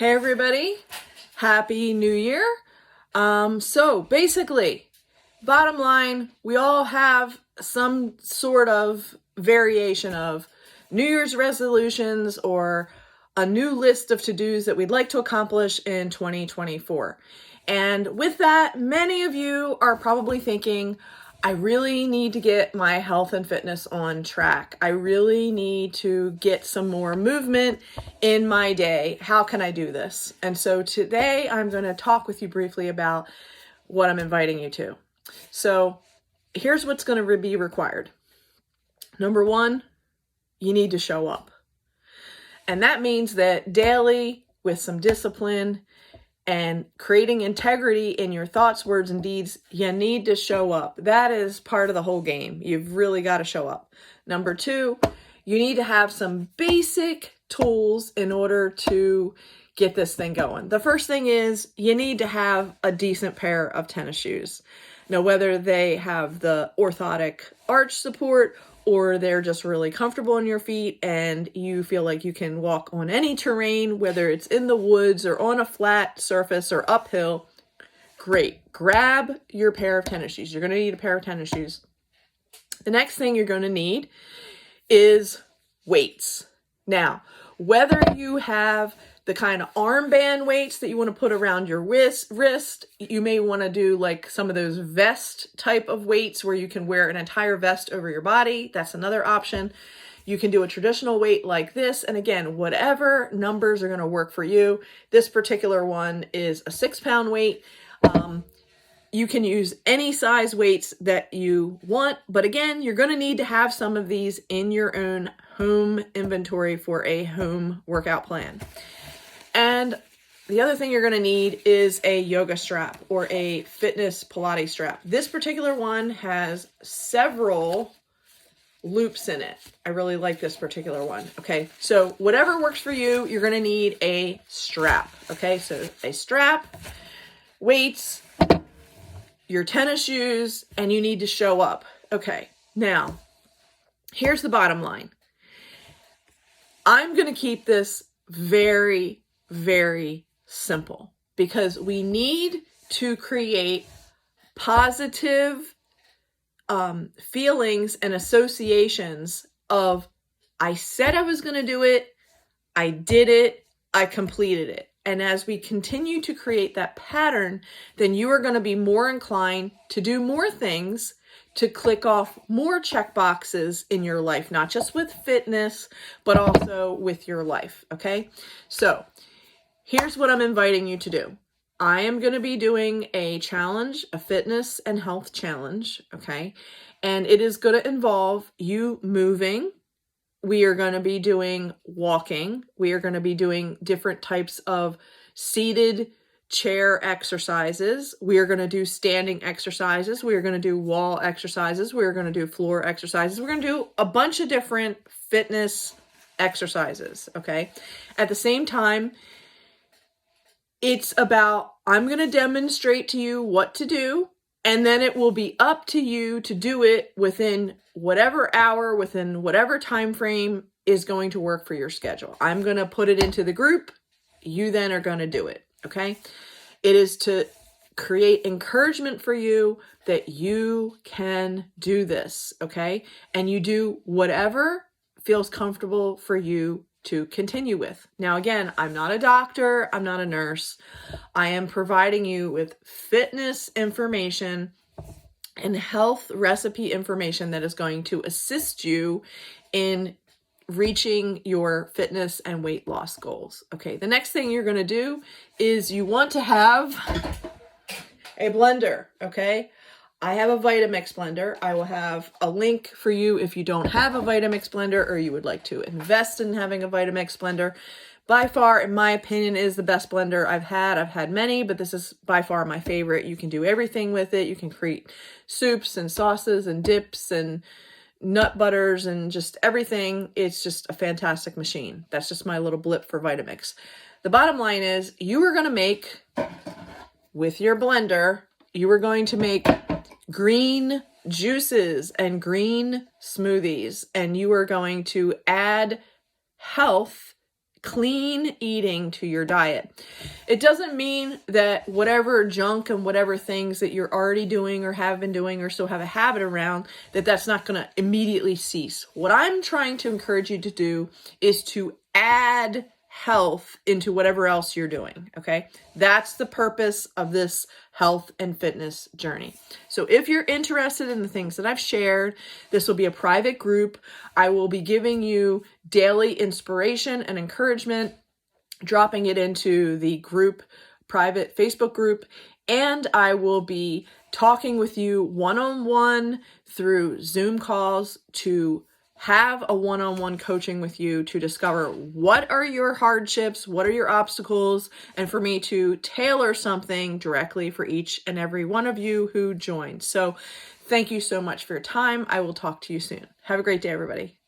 Hey everybody, Happy New Year. So basically, bottom line, we all have some sort of variation of New Year's resolutions or a new list of to-dos that we'd like to accomplish in 2024. And with that, many of you are probably thinking, I really need to get my health and fitness on track. I really need to get some more movement in my day. How can I do this? And so today I'm going to talk with you briefly about what I'm inviting you to. So here's what's going to be required. Number one, you need to show up. And that means that daily, with some discipline and creating integrity in your thoughts, words, and deeds, you need to show up. That is part of the whole game. You've really got to show up. Number two, you need to have some basic tools in order to get this thing going. The first thing is you need to have a decent pair of tennis shoes. Now, whether they have the orthotic arch support or they're just really comfortable in your feet and you feel like you can walk on any terrain, whether it's in the woods or on a flat surface or uphill, great. Grab your pair of tennis shoes. You're going to need a pair of tennis shoes. The next thing you're going to need is weights. Now, whether you have the kind of armband weights that you want to put around your wrist, you may want to do like some of those vest type of weights where you can wear an entire vest over your body. That's another option. You can do a traditional weight like this. And again, whatever numbers are going to work for you. This particular one is a 6-pound weight. You can use any size weights that you want, but again, you're going to need to have some of these in your own home inventory for a home workout plan. And the other thing you're going to need is a yoga strap or a fitness Pilates strap. This particular one has several loops in it. I really like this particular one. Okay, so whatever works for you, you're going to need a strap. Okay, so a strap, weights, your tennis shoes, and you need to show up. Okay, now, here's the bottom line. I'm going to keep this very simple because we need to create positive feelings and associations of I said I was going to do it, I did it, I completed it. And as we continue to create that pattern, then you are going to be more inclined to do more things, to click off more check boxes in your life, not just with fitness, but also with your life. Okay. So here's what I'm inviting you to do. I am going to be doing a challenge, a fitness and health challenge. Okay. And it is going to involve you moving. We are going to be doing walking. We are going to be doing different types of seated chair exercises. We are going to do standing exercises. We are going to do wall exercises. We are going to do floor exercises. We're going to do a bunch of different fitness exercises. Okay. At the same time, it's about, I'm going to demonstrate to you what to do, and then it will be up to you to do it within whatever hour, within whatever time frame is going to work for your schedule. I'm going to put it into the group. You then are going to do it. Okay. It is to create encouragement for you that you can do this. Okay. And you do whatever feels comfortable for you to continue with. Now, again, I'm not a doctor. I'm not a nurse. I am providing you with fitness information and health recipe information that is going to assist you in reaching your fitness and weight loss goals. Okay, the next thing you're going to do is you want to have a blender. Okay, I have a Vitamix blender. I will have a link for you if you don't have a Vitamix blender or you would like to invest in having a Vitamix blender. By far, in my opinion, is the best blender I've had. I've had many, but this is by far my favorite. You can do everything with it. You can create soups and sauces and dips and nut butters and just everything. It's just a fantastic machine. That's just my little blip for Vitamix. The bottom line is you are going to make, with your blender, you are going to make green juices and green smoothies, and you are going to add health clean eating to your diet. It doesn't mean that whatever junk and whatever things that you're already doing or have been doing or still have a habit around, that's not going to immediately cease. What I'm trying to encourage you to do is to add health into whatever else you're doing, okay? That's the purpose of this health and fitness journey. So if you're interested in the things that I've shared, this will be a private group. I will be giving you daily inspiration and encouragement, dropping it into the group, private Facebook group, and I will be talking with you one-on-one through Zoom calls to have a one-on-one coaching with you to discover what are your hardships, what are your obstacles, and for me to tailor something directly for each and every one of you who joined. So thank you so much for your time. I will talk to you soon. Have a great day, everybody.